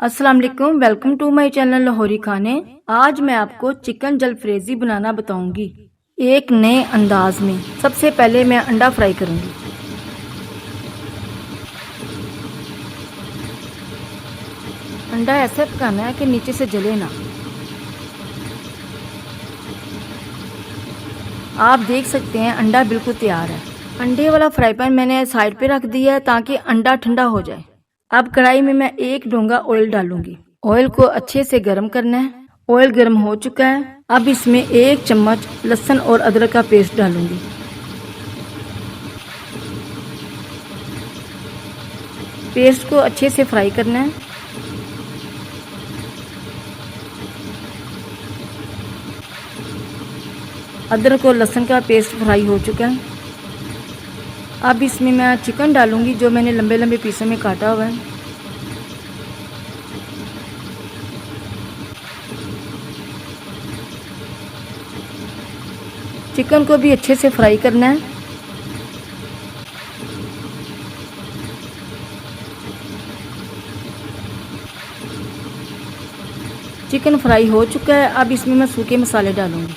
अस्सलाम वालेकुम, welcome to my channel Lahori Khane. आज मैं आपको चिकन जलफ्रेजी बनाना बताऊंगी एक नए अंदाज में। सबसे पहले मैं अंडा फ्राई करूंगी। अंडा ऐसे पकाना है कि नीचे से जले ना। आप देख सकते हैं अंडा बिल्कुल तैयार है। अंडे वाला फ्राई पैन मैंने साइड पे रख दिया है ताकि अंडा ठंडा हो जाए। अब कढ़ाई में मैं एक डोंगा ऑयल डालूंगी। ऑयल को अच्छे से गर्म करना है। ऑयल गर्म हो चुका है। अब इसमें एक चम्मच लहसुन और अदरक का पेस्ट डालूंगी। पेस्ट को अच्छे से फ्राई करना है। अदरक और लहसुन का पेस्ट फ्राई हो चुका है। अब इसमें मैं चिकन डालूंगी जो मैंने लंबे लंबे पीसों में काटा हुआ है। चिकन को भी अच्छे से फ्राई करना है। चिकन फ्राई हो चुका है। अब इसमें मैं सूखे मसाले डालूंगी।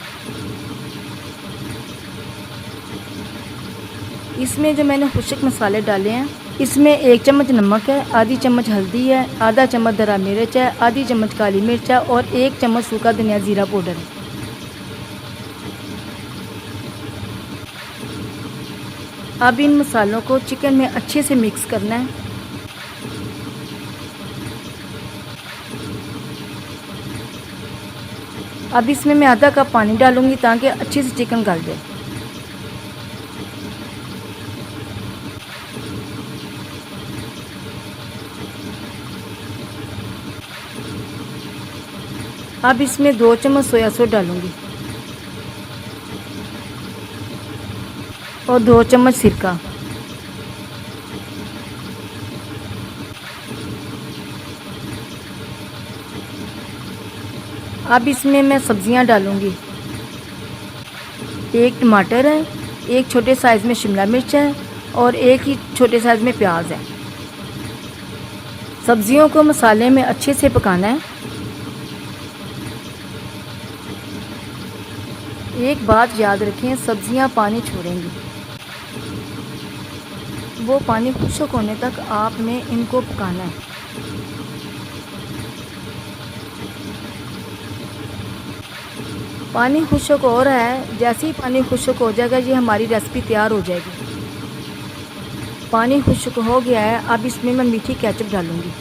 इसमें जो मैंने खुश्क मसाले डाले हैं, इसमें एक चम्मच नमक है, आधी चम्मच हल्दी है, आधा चम्मच दरा मिर्च है, आधी चम्मच काली मिर्च है और एक चम्मच सूखा धनिया जीरा पाउडर है। अब इन मसालों को चिकन में अच्छे से मिक्स करना है। अब इसमें मैं आधा कप पानी डालूंगी ताकि अच्छे से चिकन गल जाए। अब इसमें 2 चम्मच सोया सॉस डालूंगी और 2 चम्मच सिरका। अब इसमें मैं सब्जियां डालूंगी। एक टमाटर है, एक छोटे साइज़ में शिमला मिर्च है और एक ही छोटे साइज़ में प्याज है। सब्जियों को मसाले में अच्छे से पकाना है। एक बात याद रखें, सब्जियां पानी छोड़ेंगी। वो पानी खुश्क होने तक आपने इनको पकाना है। पानी खुश्क हो रहा है। जैसे ही पानी खुश्क हो जाएगा ये हमारी रेसिपी तैयार हो जाएगी। पानी खुश्क हो गया है। अब इसमें मैं मीठी केचप डालूंगी।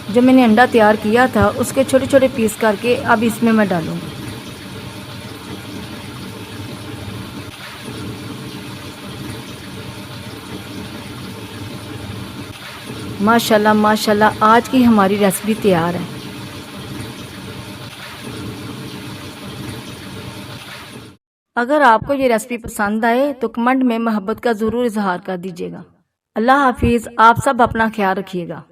जो मैंने अंडा तैयार किया था उसके छोटे छोटे पीस करके अब इसमें मैं डालूंगी। माशाल्लाह माशाल्लाह, आज की हमारी रेसिपी तैयार है। अगर आपको ये रेसिपी पसंद आए तो कमेंट में मोहब्बत का ज़रूर इजहार कर दीजिएगा। अल्लाह हाफिज़। आप सब अपना ख्याल रखिएगा।